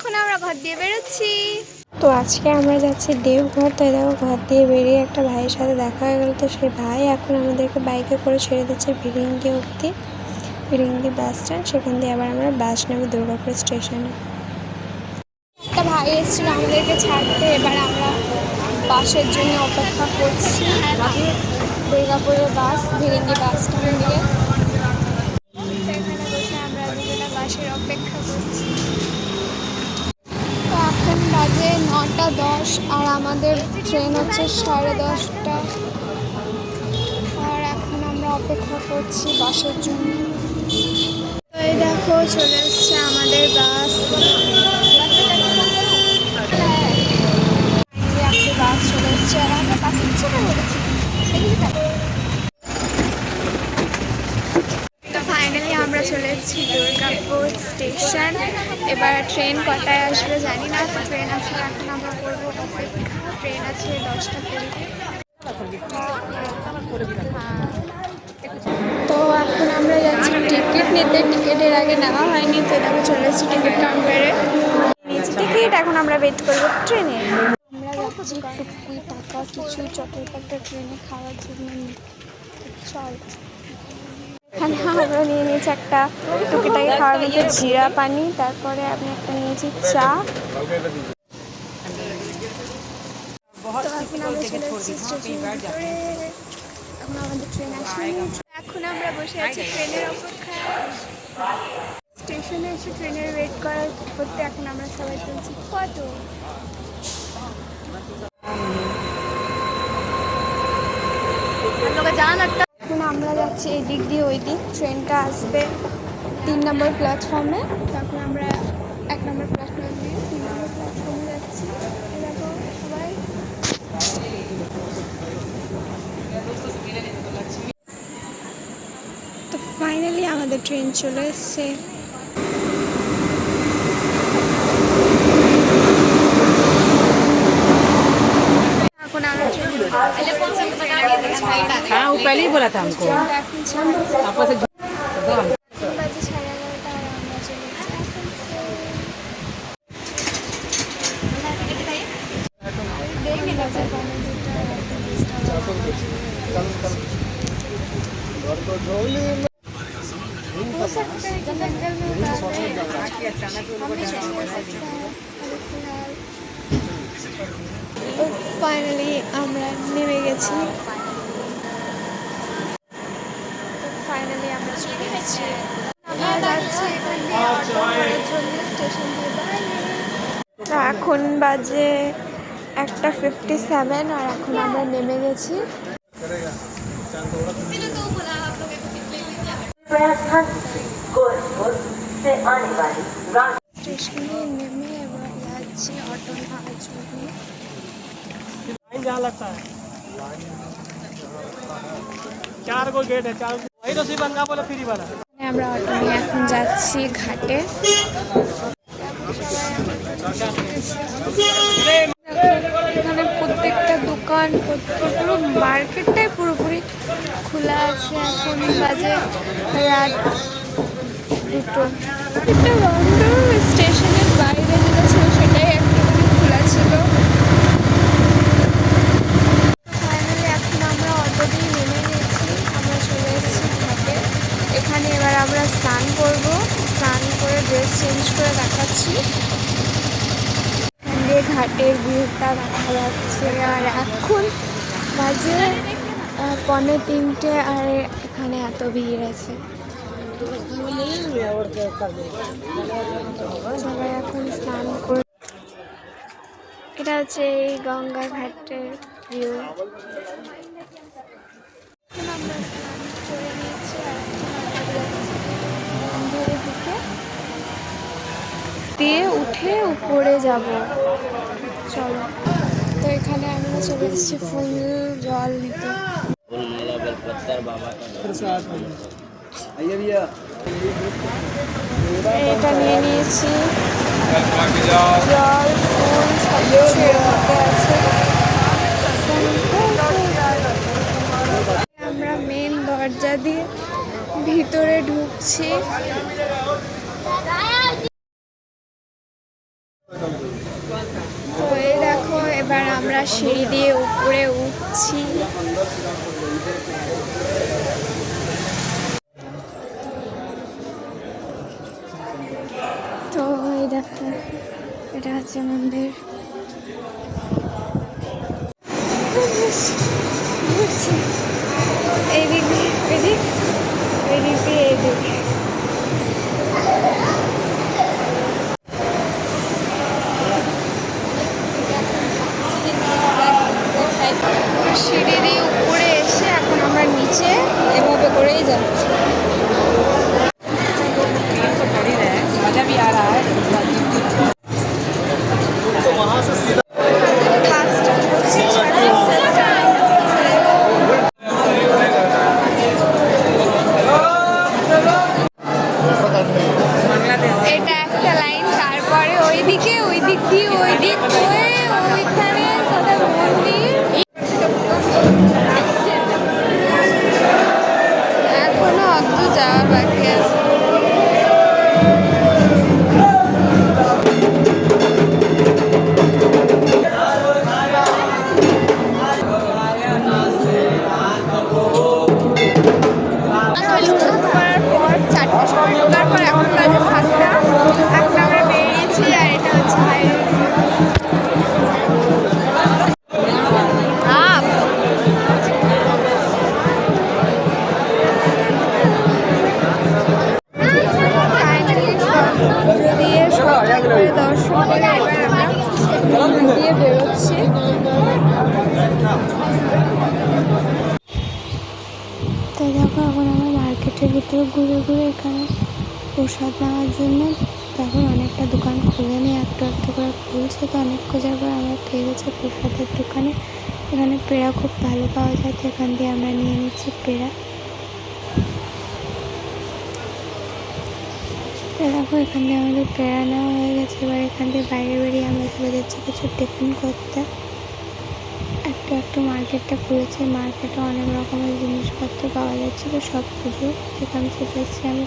এখন আমরা ঘর দিয়ে বেরোচ্ছি। তো আজকে আমরা যাচ্ছি দেওঘর। তাই দেখো ঘর দিয়ে বেরিয়ে একটা ভাইয়ের সাথে দেখা হয়ে গেল। তো সেই ভাই এখন আমাদেরকে বাইকে করে ছেড়ে দিচ্ছে ভিরিঙ্গি অবধি, ভিরিঙ্গি বাস স্ট্যান্ড। সেখান দিয়ে আবার আমরা বাস নেব দুর্গাপুর স্টেশনে। একটা ভাই এসেছিল আমাদেরকে ছাড়তে, এবার আমরা বাসের জন্য অপেক্ষা করছি। দুর্গাপুরের বাস ভিরিঙ্গি বাস স্ট্যান্ড দিয়ে। এখানে বসে আমরা দুজনে বাসের অপেক্ষা করছি। তো এখন বাজে 9:10 আর আমাদের ট্রেন হচ্ছে 10:30। আর এখন আমরা অপেক্ষা করছি বাসের জন্য। তো এই দেখো চলে এসছে আমাদের বাস। বাস চলে এসছে আর আমরা বাসে তো ফাইনালি আমরা চলে এসেছি দুর্গাপুর স্টেশন। এবার ট্রেন কটায় আসবে জানি না, তো ট্রেন আসলে এখন আমরা করবো অপেক্ষা। ট্রেন আছে 10:20। তো এখন আমরা যাচ্ছি টিকিট নিতে। টিকিটের আগে নেওয়া হয়নি, তো দেখো চলে এসেছি টিকিট কাউন্টারে, নিয়েছি টিকিট। এখন আমরা ওয়েট করবো ট্রেনে। আমরা যাচ্ছি টুকুই টাকা কিছু চটপটা ট্রেনে খাওয়ার জন্য। চল, এখানে আমরা নিয়ে নিয়েছি একটা টুকিটাকে খাওয়ার মধ্যে জিরা পানি, তারপরে আমি একটা নিয়েছি চা। এখন আমরা চলে এসেছি স্টেশনে। এখন আমাদের ট্রেন আসেনি। এখন আমরা বসে আছি ট্রেনের অপেক্ষায়। স্টেশনে এসে ট্রেনের ওয়েট করতে এখন আমরা সবাই চলছি ফটো। এখন আমরা যাচ্ছি এই দিক দিয়ে ওই দিক। ট্রেনটা আসবে 3 নম্বর প্ল্যাটফর্মে। তখন আমরা 1 নম্বর প্ল্যাটফর্ম দিয়ে 3 নম্বর প্ল্যাটফর্মে যাচ্ছি। এরকম সবাই। তো ফাইনালি আমাদের ট্রেন চলে এসছে। এখন আমরা हाँ वो पहले ही बोला था हमको। आपस में ফাইনালি আমরা নেমে গেছি। ফাইনালি আমরা চলে গেছি। আমরা যাচ্ছি স্টেশন দিয়ে বাইরে। এখন বাজে 1:57 আর এখন আমরা নেমে গেছি। স্টেশনে নেমে এবার যাচ্ছি অটো নেওয়ার জন্য। जहाँ लगता है 4 गो गेट है, 4 वही तो सिर्फ अंगा बोला फ्री वाला। আমরা অটো নিয়ে এখন যাচ্ছি ঘাটে। এখানে প্রত্যেকটা দোকান পুরো মার্কেটটাই পুরোপুরি খোলা আছে। এখন বাজে রাত 2টো। একটা বন্ধ স্টেশনের বাইরে যেটা ছিল সেটাই একটু খোলা ছিল। ফাইনালি এখন আমরা অটো দিয়ে নেমে গেছি। আমরা চলে এসেছি ঘাটে। এখানে এবার আমরা স্নান করব। স্নান করে ড্রেস চেঞ্জ করে দেখাচ্ছি। ঘাটের ভিউটা দেখা যাচ্ছে। আর এখন বাজে 2:45 আর এখানে এত ভিড় আছে। সবাই এখন স্নান করে। এটা হচ্ছে এই গঙ্গা ঘাটের ভিউ। আমরা স্নান করে নিয়েছি আর মন্দিরের দিকে দিয়ে উঠে উপরে যাব। চলো, তো এখানে আমরা চলে এসেছি ফুল জল নিতে। এটা নিয়ে নিয়েছি জল ফুল সব কিছু এর মধ্যে আছে। আমরা মেন দরজা দিয়ে ভিতরে ঢুকছি। তো এই দেখো এবার আমরা সিঁড়ি দিয়ে উপরে উঠছি। তো এই দেখো এটা হচ্ছে মন্দির। এইদিক দিয়ে এদিক, এদিক দিয়ে এদিক। সিঁড়ি দিয়ে উপরে এসে এখন আমরা নিচে এভাবে করেই যাচ্ছি। এটা একটা লাইন, তারপরে ওইদিকে ওই দিক দিয়ে ওই দিক হয়ে ওইখানে কোথায় মন্দির। এখনো অত যাওয়া বাকি আছে। করার পর 4টার সময় ঢোকার পর এখন বাজে 7টা। এখন আমরা বেরিয়েছি আর এটা হচ্ছে হাইওয়ে। দিয়ে সব দর্শন করে এবার আমরা দিয়ে বেরোচ্ছি। তো দেখো এখন আমরা মার্কেটের ভিতরে ঘুরে ঘুরে এখানে প্রসাদ নেওয়ার জন্য তখন অনেকটা দোকান খুলে নিয়ে একটু একটু করে খুলছে। তো অনেক খোঁজার পর আমরা পেয়ে গেছি প্রসাদের দোকানে। এখানে পেড়া খুব ভালো পাওয়া যায়, তো এখান দিয়ে আমরা নিয়ে নিচ্ছি পেড়া। তো দেখো এখান দিয়ে আমাদের পেড়া নেওয়া হয়ে গেছে। এবার এখান দিয়ে বাইরে বেরিয়ে আমরা চলে যাচ্ছি কিছু টিফিন করতে। একটু একটু মার্কেটটা খুলেছে, মার্কেটে অনেক রকমের জিনিসপত্র পাওয়া যাচ্ছিলো সব কিছু। সেখানে চলে এসেছি আমি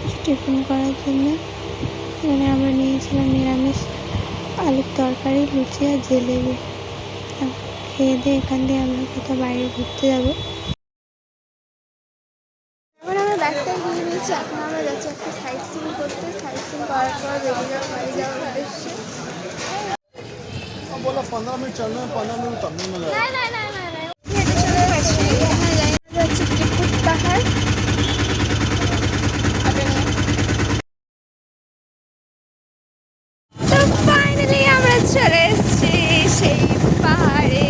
কিছু টিফিন করার জন্য। এখানে আমরা নিয়েছিলাম নিরামিষ আলুর তরকারি, লুচি আর জিলেবি। খেয়ে দিয়ে এখান দিয়ে আমরা কোথাও বাইরে ঘুরতে যাবো। এখন আমরা ব্যাগটা নিয়ে নিয়েছি, এখন আমরা যাচ্ছি একটা সাইট সিন করতে। সাইট সিন করার পর বেরিয়ে যাওয়া বাড়ি যাওয়ার উদ্দেশ্যে। बोला 15 मिनट चलना है, 15 मिनट तब नहीं मिला। হেঁটে চলে গেছি। এখানে যাচ্ছি ত্রিকুট পাহাড়। তো ফাইনালি আমরা চলে এসেছি সেই পাহাড়ে।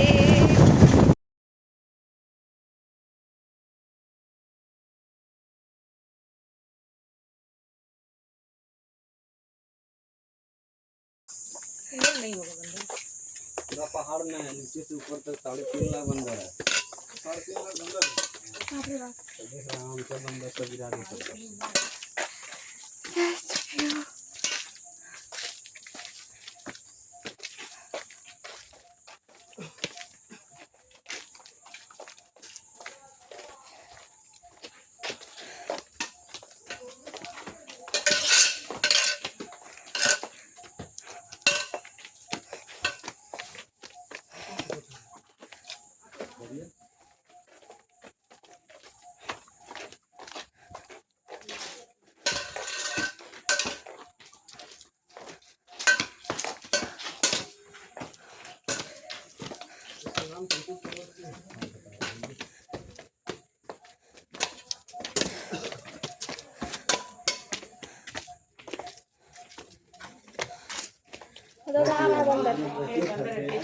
पूरा पहाड़ में है, नीचे से ऊपर तक 3.5 लाख बंदा है। 3.5 लाख बंदा है। देख रहा हूँ सब बंदा सब गिरा दे सकता है।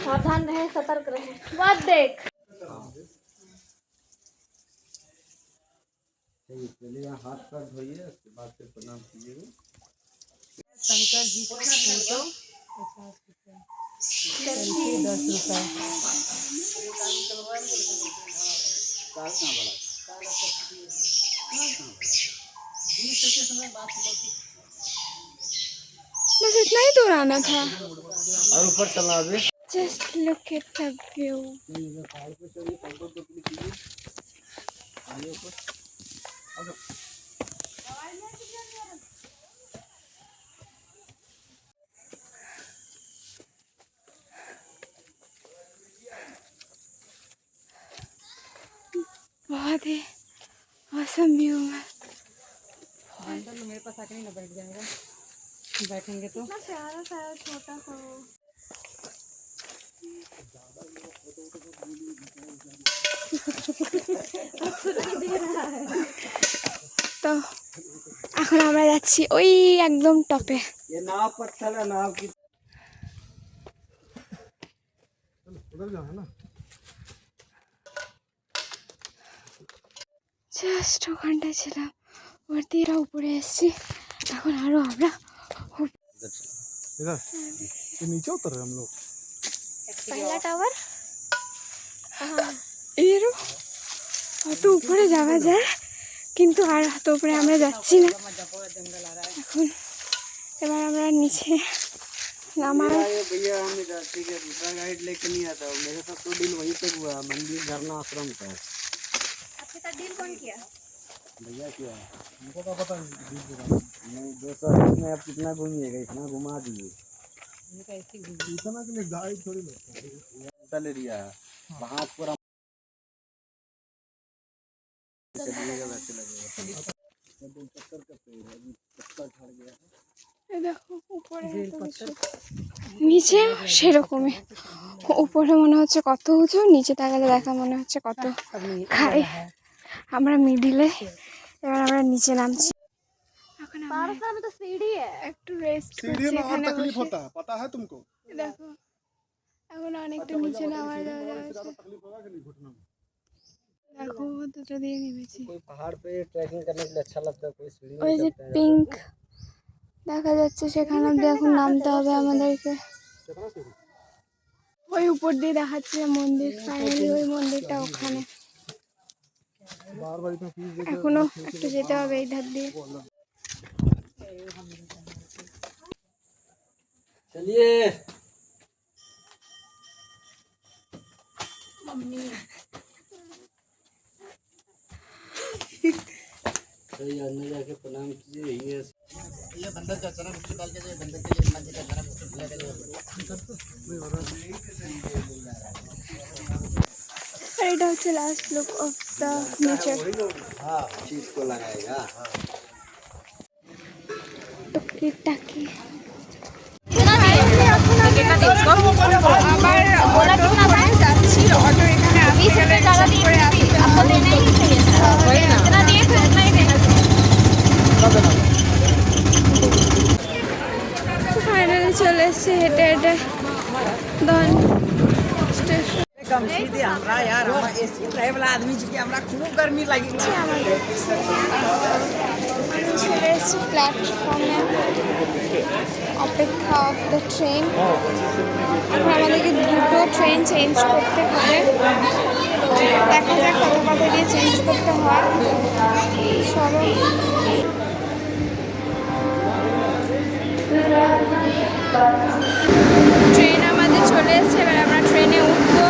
सावधान रहे, सतर्क रहे। बात देख पहले यहाँ हाथ पैर धोइए, उसके बाद फिर प्रणाम कीजिएगा। शंकर जी का फोटो 50 रुपये, 10 रुपये। बस इतना ही दूर आना था। और ऊपर चलना अभी। Just look at the view. बहुत ही awesome व्यू है। अंदर तो मेरे पास आके नहीं ना बैठ जाएगा, बैठेंगे तो प्यारा सा छोटा सा তো এখন আমরা যাচ্ছি ওই একদম টপে। ये नाव पर चला, नाव की उधर जाना है ना। জাস্ট ওখানটায় ছিলাম, ওর দিয়ে উপরে এসেছি। এখন আরো আমরা इधर ये नीचे उतर रहे हम लोग। पहला टावर এরও অত উপরে যাওয়া যায়, কিন্তু আর অত উপরে আমরা যাচ্ছি না এখন। এবার আমরা নিচে নামার ये भैया हमने कहा ठीक है दूसरा गाइड लेके नहीं आता, मेरे साथ तो डील वहीं तक हुआ, मंदिर झरना आश्रम का। आपके साथ डील कौन किया? भैया क्या है? हमको क्या पता है नहीं 200 में आप कितना घूमिएगा, इतना घुमा दिए। इतना के लिए गाइड थोड़ी लगता है। होटल एरिया वहाँ पूरा चलिएगा वैसे लगेगा। चक्कर करते हैं, अभी चक्कर छड़ गया है। এই দেখো উপরে নিচে সেরকমই, উপরে মনে হচ্ছে কত উঁচু, নিচে তাকালে দেখা মনে হচ্ছে কত খাই। আমরা মিডিলে, এবার আমরা নিচে নামছি। এখন আমরা একটু রেস্ট सीढ़ी করছি में और এখানে तकलीफ বসে। होता है, पता है तुमको? দেখো এখন অনেকটা নিচে নামা যাওয়া যাচ্ছে। ज्यादा तकलीफ होगा कि नहीं घुटना में? দেখো দুটো দিয়ে নেমেছি। कोई पहाड़ पे ट्रैकिंग करने के लिए अच्छा लगता है, कोई सीढ़ी ওই में যে चलते हैं। পিঙ্ক দেখা যাচ্ছে, সেখানে অব্দি এখন নামতে হবে আমাদেরকে। कितना सीढ़ी? ওই উপর দিয়ে দেখাচ্ছে মন্দির, ফাইনালি ওই মন্দিরটা ওখানে। बार बार इतना फीस दे এখনো একটু যেতে হবে এই ধার দিয়ে। चलिए सही अंदर जाके प्रणाम कीजिए। ये बंदर का चरण उसको डाल के जाए, बंदर के लिए मांझी का चरण उसको लेके जाए। আর এটা হচ্ছে last look of the nature. हाँ चीज को लगाएगा। টুকিটাকি যাচ্ছি, অটো এখানে আসতে গেলে check করে আসতে হবে। ফাইনালি চলে এসেছি হেঁটে হেঁটে দন স্টেশন। कम सीधे हमरा यार, हमरा एसी रहे वाला आदमी छी कि हमरा खूब गर्मी लगी। আমাদের চলে এসেছি প্ল্যাটফর্মে, অপেক্ষা অফ দ্য ট্রেন। এখন আমাদেরকে দুটো ট্রেন চেঞ্জ করতে হবে, দেখা যাক কত কথা দিয়ে চেঞ্জ করতে হয়। সরো ট্রেন আমাদের চলে এসেছে, এবার আমরা ট্রেনে উঠবো।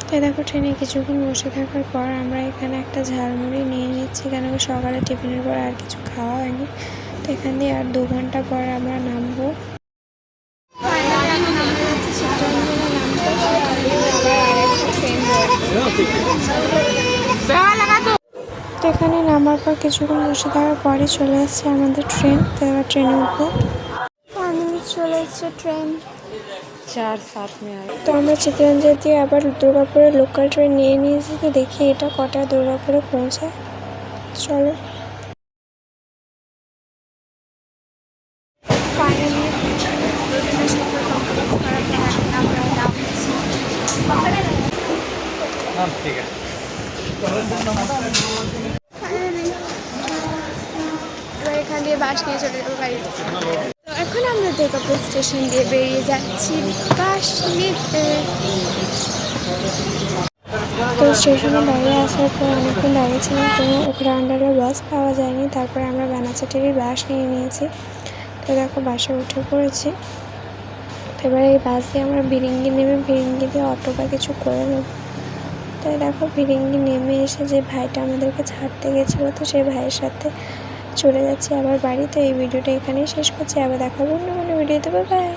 তো দেখো ট্রেনে কিছুক্ষণ বসে থাকার পর আমরা এখানে একটা ঝালমুড়ি নিয়ে নিচ্ছি, কেন কি সকালে টিফিনের পর আর কিছু খাওয়া হয়নি। তো এখান দিয়ে আর 2 ঘন্টা পর আমরা নামবো। ফাইনালি এখন আমরা যাচ্ছি চিত্তরঞ্জনে নামতে, আবার আরেকটা ট্রেন ধরবো। তো এখানে নামার পর কিছুক্ষণ বসে থাকার পরে চলে আসছে আমাদের ট্রেন। তো এবার ট্রেনে উঠবো। ফাইনালি চলে এসছে ট্রেন। 4-7 में आए। তো আমরা চিত্তরঞ্জন দিয়ে আবার দুর্গাপুরের লোকাল ট্রেন নিয়ে নিয়েছি। তো দেখি এটা কটায় দুর্গাপুরে পৌঁছায়। চলো ফাইনালি সফর কমপ্লিট করার পর এখন আমরা নামছি। ठीक है। ফাইনালি এবার এখান দিয়ে বাস নিয়ে চলে যাবো বাড়িতে। তো এখন আমরা দুর্গাপুর স্টেশন দিয়ে বেরিয়ে যাচ্ছি বাস নিতে। তো স্টেশনে দাঁড়িয়ে আসার পর অনেকক্ষণ দাঁড়িয়েছিলাম, কোনো ওখানে আন্ডারে বাস পাওয়া যায়নি। তারপরে আমরা বানাচাটিরই বাস নিয়ে নিয়েছি। তো দেখো বাসে উঠে পড়েছি। তো এবার এই বাস দিয়ে আমরা ভিরিঙ্গি নেমে ভিরিঙ্গি দিয়ে অটো বা কিছু করে নেব। তো দেখো ভিরিঙ্গি নেমে এসে যে ভাইটা আমাদেরকে ছাড়তে গেছিলো, তো সেই ভাইয়ের সাথে চলে যাচ্ছি আবার বাড়ি। তো এই ভিডিওটা এখানেই শেষ করছি, আবার দেখাবো অন্য কোনো ভিডিওতে। বাই।